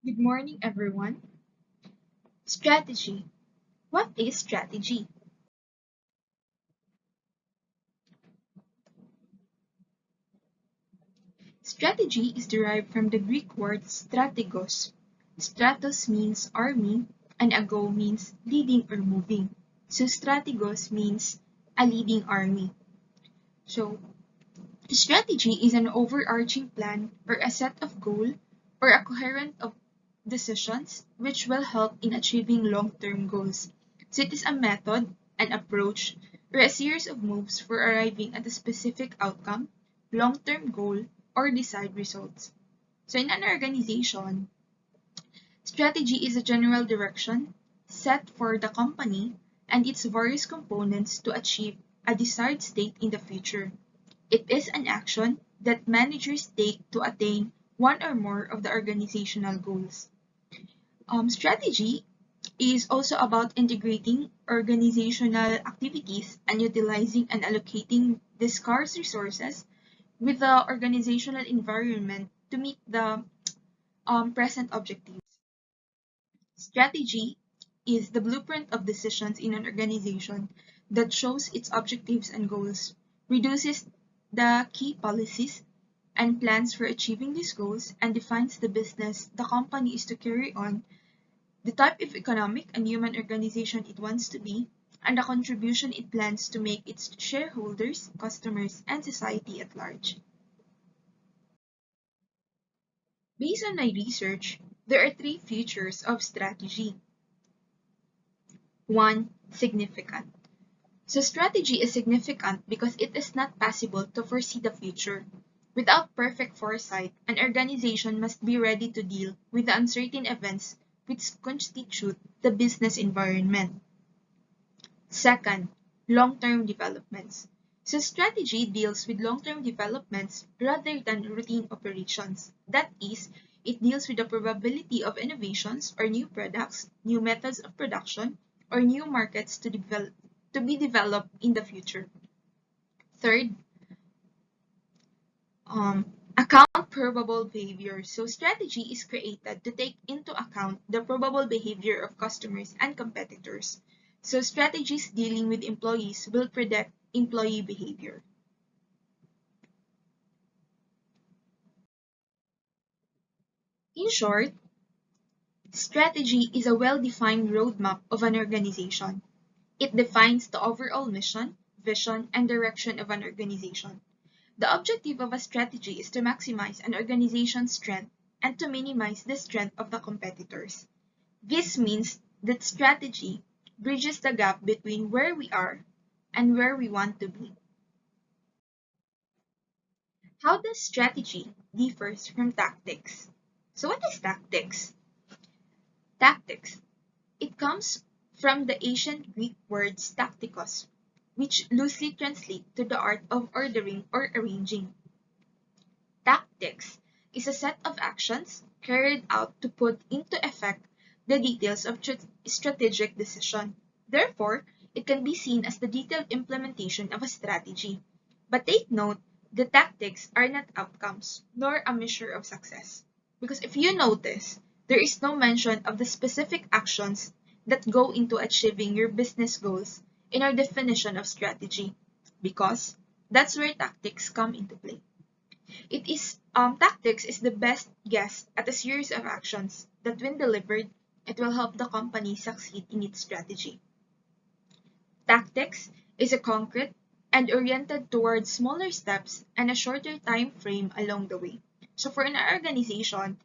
Good morning, everyone. Strategy. What is strategy? Strategy is derived from the Greek word strategos. Stratos means army, and ago means leading or moving. So strategos means a leading army. So strategy is an overarching plan or a set of goals or a coherent of decisions which will help in achieving long-term goals. So it is a method, an approach, or a series of moves for arriving at a specific outcome, long-term goal, or desired results. So in an organization, strategy is a general direction set for the company and its various components to achieve a desired state in the future. It is an action that managers take to attain one or more of the organizational goals. Strategy is also about integrating organizational activities and utilizing and allocating the scarce resources with the organizational environment to meet the present objectives. Strategy is the blueprint of decisions in an organization that shows its objectives and goals, reduces the key policies and plans for achieving these goals, and defines the business the company is to carry on, the type of economic and human organization it wants to be, and the contribution it plans to make its shareholders, customers, and society at large. Based on my research, there are three features of strategy. One, significant. So strategy is significant because it is not possible to foresee the future. Without perfect foresight, an organization must be ready to deal with the uncertain events which constitute the business environment. Second, long-term developments. So strategy deals with long-term developments rather than routine operations. That is, it deals with the probability of innovations or new products, new methods of production, or new markets to be developed in the future. Third, account probable behavior. So strategy is created to take into account the probable behavior of customers and competitors. So strategies dealing with employees will predict employee behavior. In short, strategy is a well-defined roadmap of an organization. It defines the overall mission, vision, and direction of an organization. The objective of a strategy is to maximize an organization's strength and to minimize the strength of the competitors. This means that strategy bridges the gap between where we are and where we want to be. How does strategy differs from tactics? So what is tactics? Tactics. It comes from the ancient Greek words tactikos, which loosely translate to the art of ordering or arranging. Tactics is a set of actions carried out to put into effect the details of strategic decision. Therefore, it can be seen as the detailed implementation of a strategy. But take note, the tactics are not outcomes, nor a measure of success. Because if you notice, there is no mention of the specific actions that go into achieving your business goals in our definition of strategy, because that's where tactics come into play. Tactics is the best guess at a series of actions that when delivered, it will help the company succeed in its strategy. Tactics is a concrete and oriented towards smaller steps and a shorter time frame along the way. So for an organization,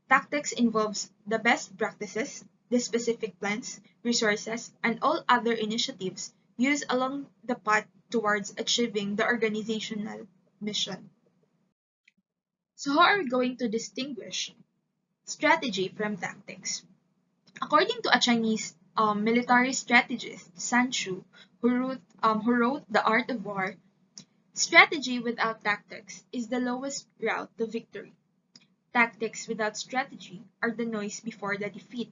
tactics involves the best practices, the specific plans, resources, and all other initiatives used along the path towards achieving the organizational mission. So how are we going to distinguish strategy from tactics? According to a Chinese military strategist, Sun Tzu, who wrote The Art of War, strategy without tactics is the lowest route to victory. Tactics without strategy are the noise before the defeat.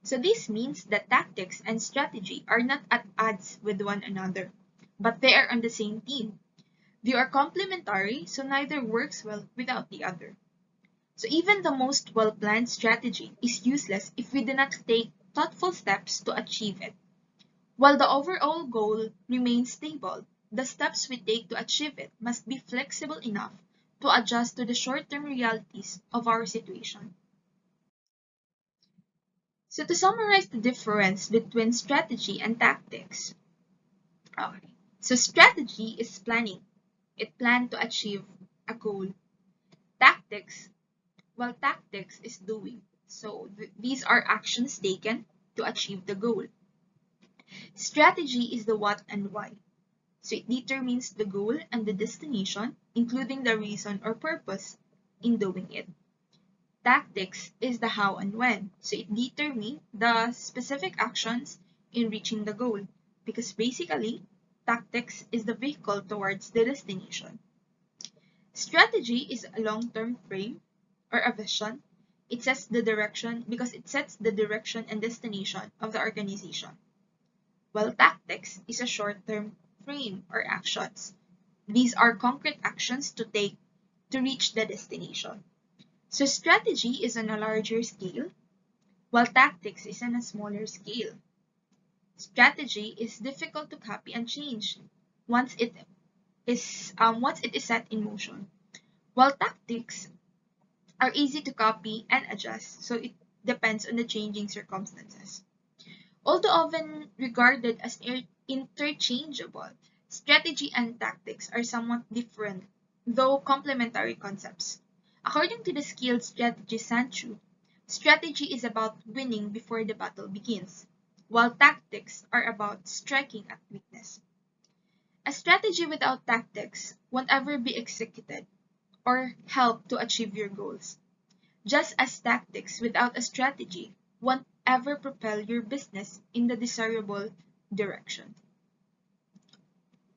So this means that tactics and strategy are not at odds with one another, but they are on the same team. They are complementary, so neither works well without the other. So even the most well-planned strategy is useless if we do not take thoughtful steps to achieve it. While the overall goal remains stable, the steps we take to achieve it must be flexible enough to adjust to the short-term realities of our situation. So to summarize the difference between strategy and tactics. Okay. So strategy is planning. It plans to achieve a goal. Tactics, well, tactics is doing. So these are actions taken to achieve the goal. Strategy is the what and why. So it determines the goal and the destination, including the reason or purpose in doing it. Tactics is the how and when. So it determines the specific actions in reaching the goal. Because basically, tactics is the vehicle towards the destination. Strategy is a long-term frame or a vision. It sets the direction because it sets the direction and destination of the organization. While tactics is a short-term frame or actions. These are concrete actions to take to reach the destination. So strategy is on a larger scale, while tactics is on a smaller scale. Strategy is difficult to copy and change once once it is set in motion, while tactics are easy to copy and adjust, so it depends on the changing circumstances. Although often regarded as interchangeable, strategy and tactics are somewhat different, though complementary concepts. According to the skilled strategy Sanchu, strategy is about winning before the battle begins, while tactics are about striking at weakness. A strategy without tactics won't ever be executed or help to achieve your goals. Just as tactics without a strategy won't ever propel your business in the desirable direction.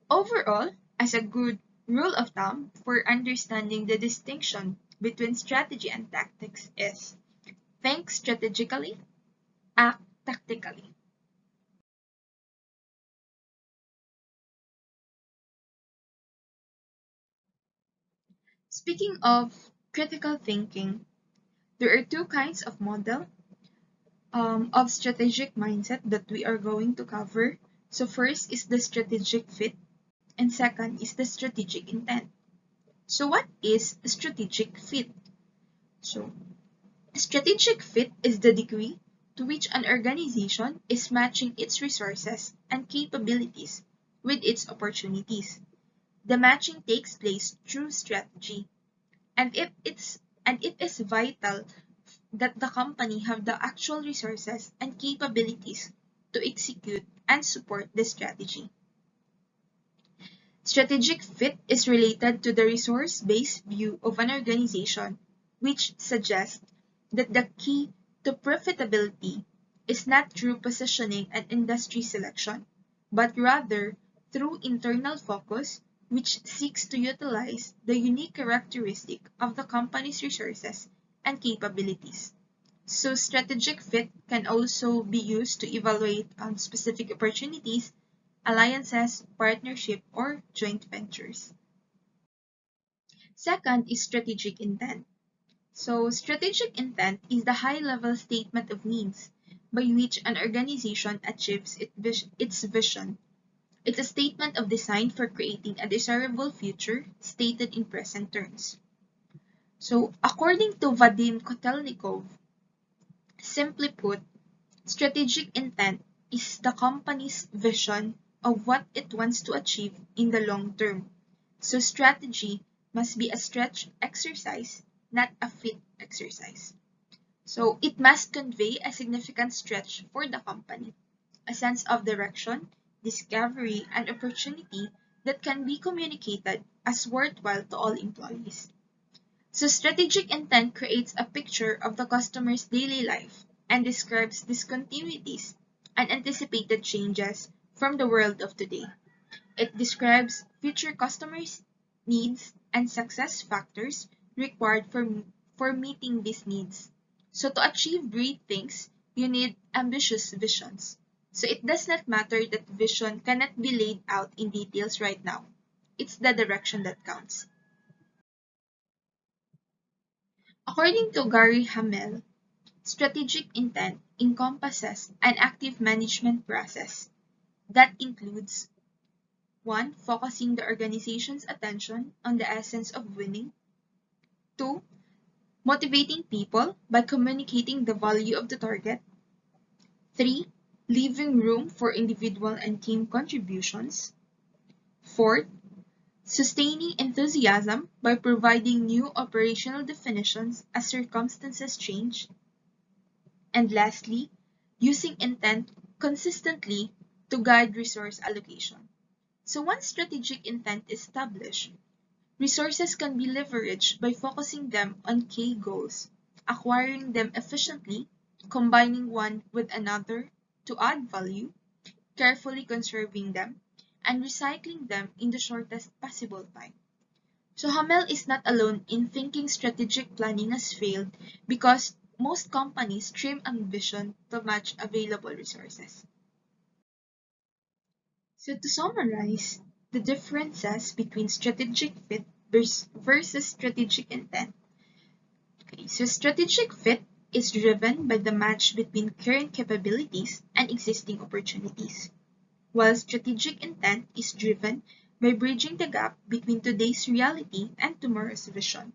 Overall, as a good rule of thumb for understanding the distinction between strategy and tactics is think strategically, act tactically. Speaking of critical thinking, there are two kinds of model of strategic mindset that we are going to cover. So first is the strategic fit, and second is the strategic intent. So what is strategic fit? So strategic fit is the degree to which an organization is matching its resources and capabilities with its opportunities. The matching takes place through strategy, and it is vital that the company have the actual resources and capabilities to execute and support the strategy. Strategic fit is related to the resource-based view of an organization, which suggests that the key to profitability is not through positioning and industry selection, but rather through internal focus, which seeks to utilize the unique characteristic of the company's resources and capabilities. So strategic fit can also be used to evaluate specific opportunities, alliances, partnership, or joint ventures. Second is strategic intent. So strategic intent is the high-level statement of means by which an organization achieves its vision. It's a statement of design for creating a desirable future stated in present terms. So according to Vadim Kotelnikov, simply put, strategic intent is the company's vision of what it wants to achieve in the long term. So strategy must be a stretch exercise, not a fit exercise. So it must convey a significant stretch for the company, a sense of direction, discovery, and opportunity that can be communicated as worthwhile to all employees. So strategic intent creates a picture of the customer's daily life and describes discontinuities and anticipated changes from the world of today. It describes future customers' needs and success factors required for meeting these needs. So to achieve great things, you need ambitious visions. So it does not matter that vision cannot be laid out in details right now. It's the direction that counts. According to Gary Hamel, strategic intent encompasses an active management process that includes 1. Focusing the organization's attention on the essence of winning. 2. Motivating people by communicating the value of the target. 3. Leaving room for individual and team contributions. 4. Sustaining enthusiasm by providing new operational definitions as circumstances change. And lastly, using intent consistently to guide resource allocation. So once strategic intent is established, resources can be leveraged by focusing them on key goals, acquiring them efficiently, combining one with another to add value, carefully conserving them, and recycling them in the shortest possible time. So Hamel is not alone in thinking strategic planning has failed because most companies trim ambition to match available resources. So to summarize, the differences between strategic fit versus strategic intent. Okay, so strategic fit is driven by the match between current capabilities and existing opportunities, while strategic intent is driven by bridging the gap between today's reality and tomorrow's vision.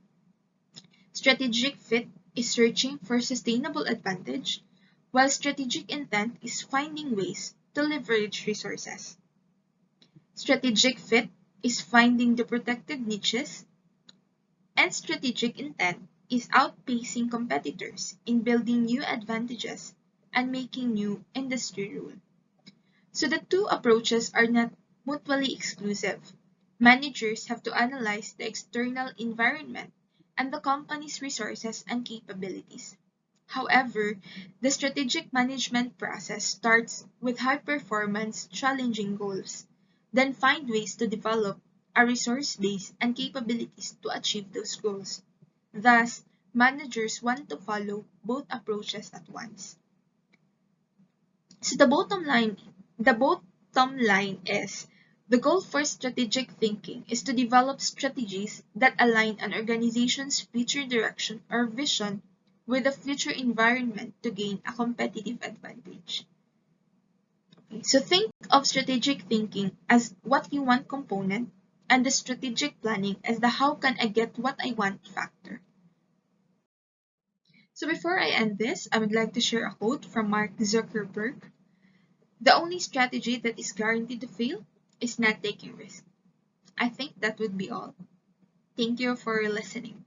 Strategic fit is searching for sustainable advantage, while strategic intent is finding ways to leverage resources. Strategic fit is finding the protected niches, and strategic intent is outpacing competitors in building new advantages and making new industry rule. So the two approaches are not mutually exclusive. Managers have to analyze the external environment and the company's resources and capabilities. However, the strategic management process starts with high-performance, challenging goals, then find ways to develop a resource base and capabilities to achieve those goals. Thus, managers want to follow both approaches at once. So the bottom line is the goal for strategic thinking is to develop strategies that align an organization's future direction or vision with the future environment to gain a competitive advantage. So think of strategic thinking as what you want component and the strategic planning as the how can I get what I want factor. So before I end this, I would like to share a quote from Mark Zuckerberg. The only strategy that is guaranteed to fail is not taking risks. I think that would be all. Thank you for listening.